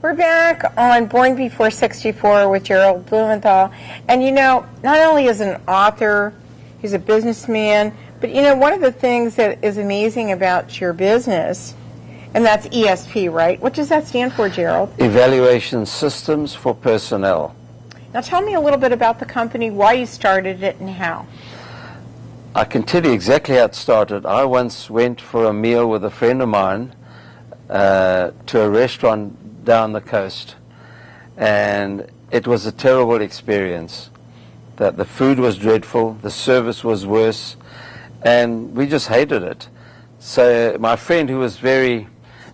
We're back on Born Before 64 with Gerald Blumenthal. And you know, not only is an author, he's a businessman, but you know, one of the things that is amazing about your business, and that's ESP, right? What does that stand for, Gerald? Evaluation Systems for Personnel. Now tell me a little bit about the company, why you started it, and how. I can tell you exactly how it started. I once went for a meal with a friend of mine to a restaurant down the coast, and it was a terrible experience. That the food was dreadful, the service was worse, and we just hated it. So my friend, who was very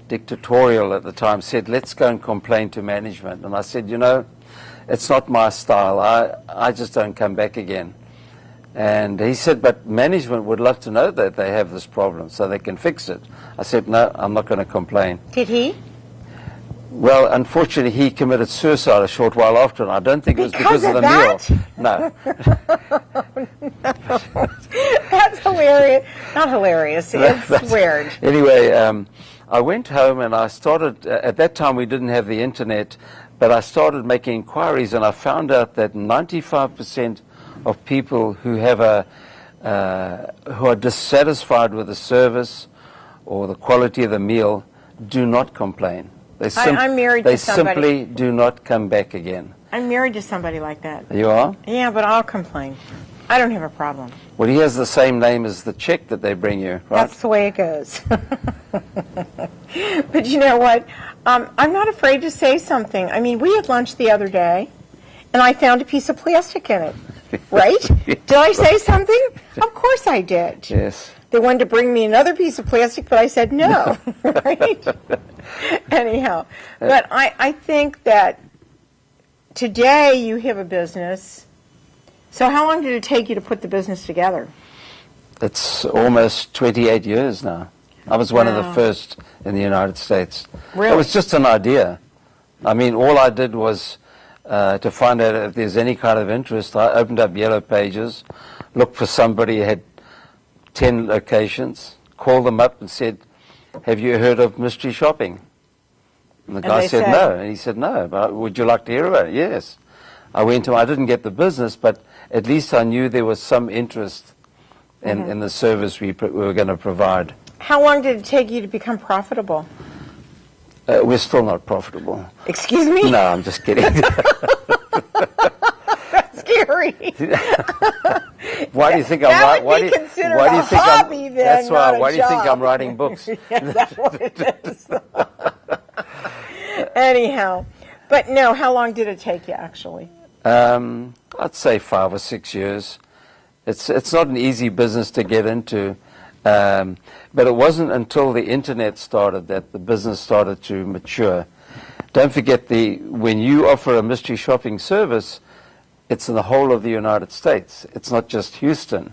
dictatorial at the time, said, let's go and complain to management. And I said, you know, it's not my style. I just don't come back again. And he said, but management would love to know that they have this problem so they can fix it. I said, no, I'm not going to complain. Did he? Well, unfortunately, he committed suicide a short while after, and I don't think it was because of the that? meal. No. No. That's hilarious. Not hilarious. It's weird. Anyway, I went home and I started, at that time we didn't have the internet, but I started making inquiries, and I found out that 95% of people who have who are dissatisfied with the service or the quality of the meal do not complain. I'm married to somebody. They simply do not come back again. I'm married to somebody like that. You are? Yeah, but I'll complain. I don't have a problem. Well, he has the same name as the check that they bring you, right? That's the way it goes. But you know what? I'm not afraid to say something. I mean, we had lunch the other day, and I found a piece of plastic in it. Right? Did I say something? Of course I did. Yes. They wanted to bring me another piece of plastic, but I said no. Right? Anyhow, but I think that today you have a business. So how long did it take you to put the business together? It's almost 28 years now. I was one of the first in the United States. Really? It was just an idea. I mean, all I did was to find out if there's any kind of interest. I opened up Yellow Pages, looked for somebody who had 10 locations, called them up and said, have you heard of mystery shopping? And the guy said no. And he said, no, but would you like to hear about it? Yes. I went to him. I didn't get the business, but at least I knew there was some interest in the service we were going to provide. How long did it take you to become profitable? We're still not profitable. Excuse me? No, I'm just kidding. That's scary. Why do you think I'm why do you think hobby, then, that's why. Why do you think job. I'm writing books? Yes, that's what it is. Anyhow, but no, how long did it take you actually? I'd say 5 or 6 years. It's not an easy business to get into, but it wasn't until the internet started that the business started to mature. Don't forget, when you offer a mystery shopping service, it's in the whole of the United States. It's not just Houston.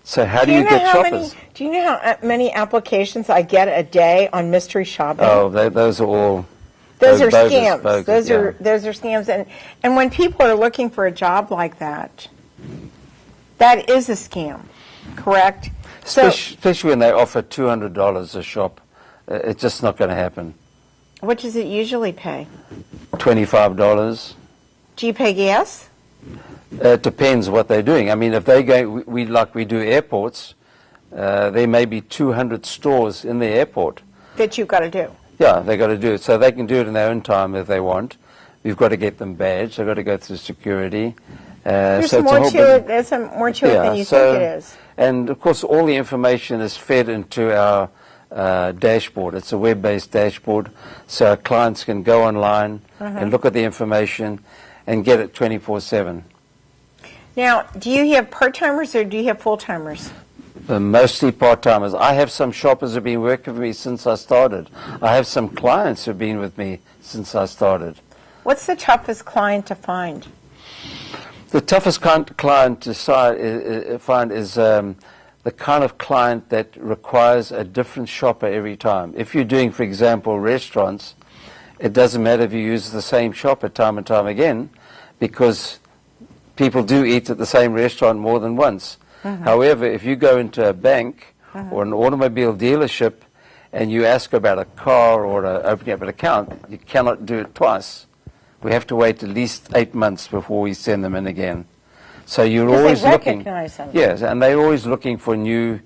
So how do you get shoppers? Do you know how many applications I get a day on mystery shopping? Oh, those are all. Those are scams. Bogus, those are scams, and when people are looking for a job like that, that is a scam, correct? Especially when they offer $200 a shop, it's just not going to happen. What does it usually pay? $25. Do you pay gas? It depends what they're doing. I mean, if they go, like we do airports, there may be 200 stores in the airport that you've got to do. Yeah, they've got to do it. So they can do it in their own time if they want. We've got to get them badged. They've got to go through security. There's more to it than you think it is. And, of course, all the information is fed into our dashboard. It's a web-based dashboard, so our clients can go online and look at the information and get it 24/7. Now, do you have part-timers or do you have full-timers? Mostly part-timers. I have some shoppers who have been working with me since I started. I have some clients who have been with me since I started. What's the toughest client to find? The toughest client to find is the kind of client that requires a different shopper every time. If you're doing, for example, restaurants, it doesn't matter if you use the same shopper time and time again, because people do eat at the same restaurant more than once. However, if you go into a bank or an automobile dealership and you ask about a car or opening up an account, you cannot do it twice. We have to wait at least 8 months before we send them in again. So you're always they looking. recognize them. Yes, and they're always looking for new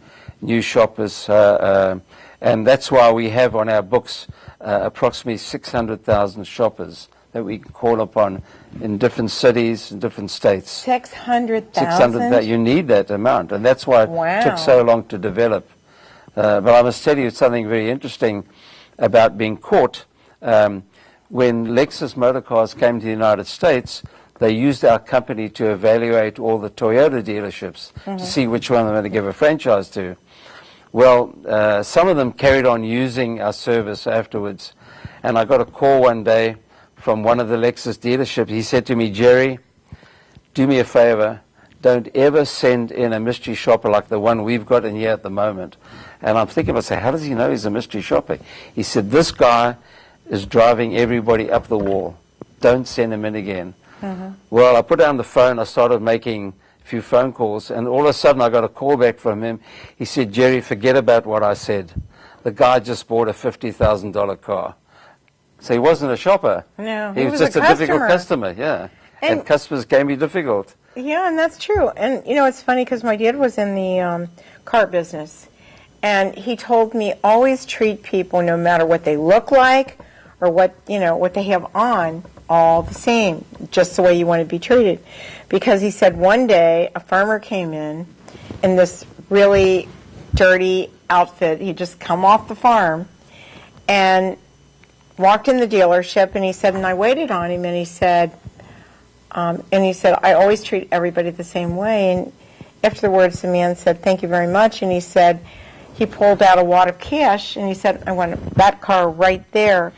shoppers, and that's why we have on our books approximately 600,000 shoppers that we can call upon in different cities and different states. 600,000? 600,000. You need that amount, and that's why it took so long to develop. But I must tell you something very interesting about being caught. When Lexus motor cars came to the United States, they used our company to evaluate all the Toyota dealerships to see which one they were going to give a franchise to. Well, some of them carried on using our service afterwards, and I got a call one day from one of the Lexus dealerships. He said to me, "Jerry, do me a favor, don't ever send in a mystery shopper like the one we've got in here at the moment." And I'm thinking, I say, how does he know he's a mystery shopper? He said, "This guy is driving everybody up the wall. Don't send him in again." Well, I put down the phone, I started making a few phone calls, and all of a sudden I got a call back from him. He said, "Jerry, forget about what I said. The guy just bought a $50,000 car." So he wasn't a shopper. No, he was just a difficult customer, yeah. And customers can be difficult. Yeah, and that's true. And, you know, it's funny because my dad was in the car business, and he told me always treat people, no matter what they look like or what, you know, what they have on, all the same, just the way you want to be treated. Because he said one day a farmer came in this really dirty outfit. He'd just come off the farm and walked in the dealership, and he said, and I waited on him, and he said, I always treat everybody the same way. And afterwards, the man said, "Thank you very much." And he said, he pulled out a wad of cash, and he said, "I want that car right there."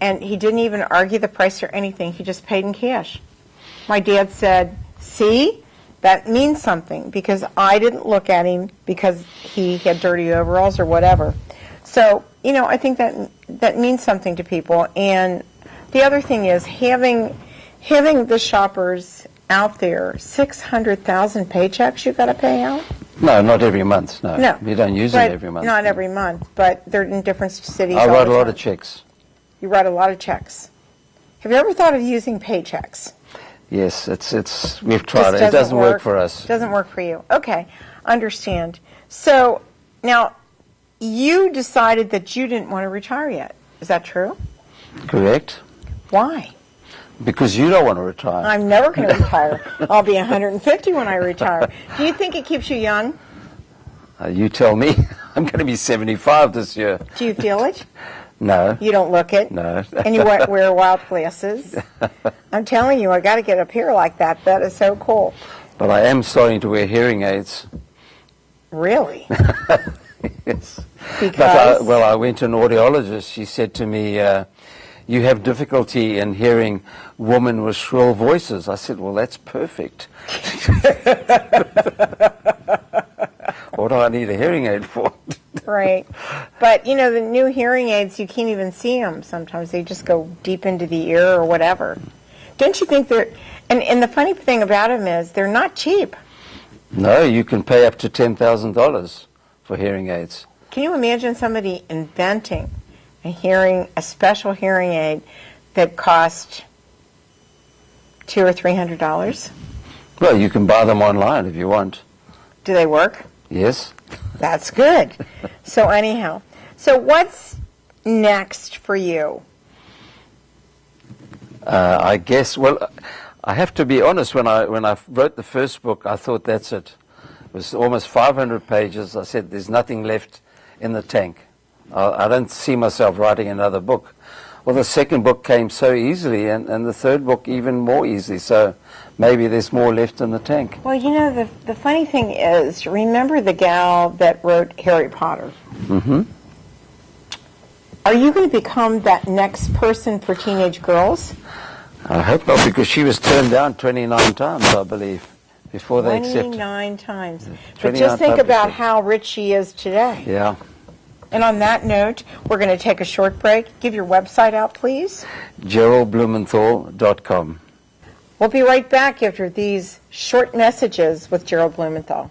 And he didn't even argue the price or anything. He just paid in cash. My dad said, "See, that means something," because I didn't look at him because he had dirty overalls or whatever. So, you know, I think that means something to people. And the other thing is having the shoppers out there, 600,000 paychecks you've got to pay out? No, not every month, no. No. You don't use it every month. Not every month, but they're in different cities. I write a lot of checks. You write a lot of checks. Have you ever thought of using paychecks? Yes, we've tried it. It doesn't work for us. It doesn't work for you. Okay, understand. So now you decided that you didn't want to retire yet. Is that true? Correct. Why? Because you don't want to retire. I'm never going to retire. I'll be 150 when I retire. Do you think it keeps you young? You tell me. I'm going to be 75 this year. Do you feel it? No. You don't look it? No. And you wear wild glasses? I'm telling you, I got to get up here like that. That is so cool. But I am starting to wear hearing aids. Really? Yes. Because? But I went to an audiologist. She said to me, "You have difficulty in hearing women with shrill voices." I said, "Well, that's perfect." What do I need a hearing aid for? Right. But, you know, the new hearing aids, you can't even see them sometimes. They just go deep into the ear or whatever. Don't you think they're... And the funny thing about them is they're not cheap. No, you can pay up to $10,000 for hearing aids. Can you imagine somebody inventing a special hearing aid that cost $200 or $300? Well, you can buy them online if you want. Do they work? Yes. That's good. So anyhow, so what's next for you? I guess, well, I have to be honest, when I wrote the first book, I thought that's it. It was almost 500 pages. I said, there's nothing left in the tank. I don't see myself writing another book. Well, the second book came so easily, and the third book even more easily, so maybe there's more left in the tank. Well, you know, the funny thing is, remember the gal that wrote Harry Potter? Mm-hmm. Are you going to become that next person for teenage girls? I hope not, because she was turned down 29 times, I believe, before they accepted. 29 times. 29 But just think about publishers. how rich she is today. Yeah. And on that note, we're going to take a short break. Give your website out, please. GeraldBlumenthal.com. We'll be right back after these short messages with Gerald Blumenthal.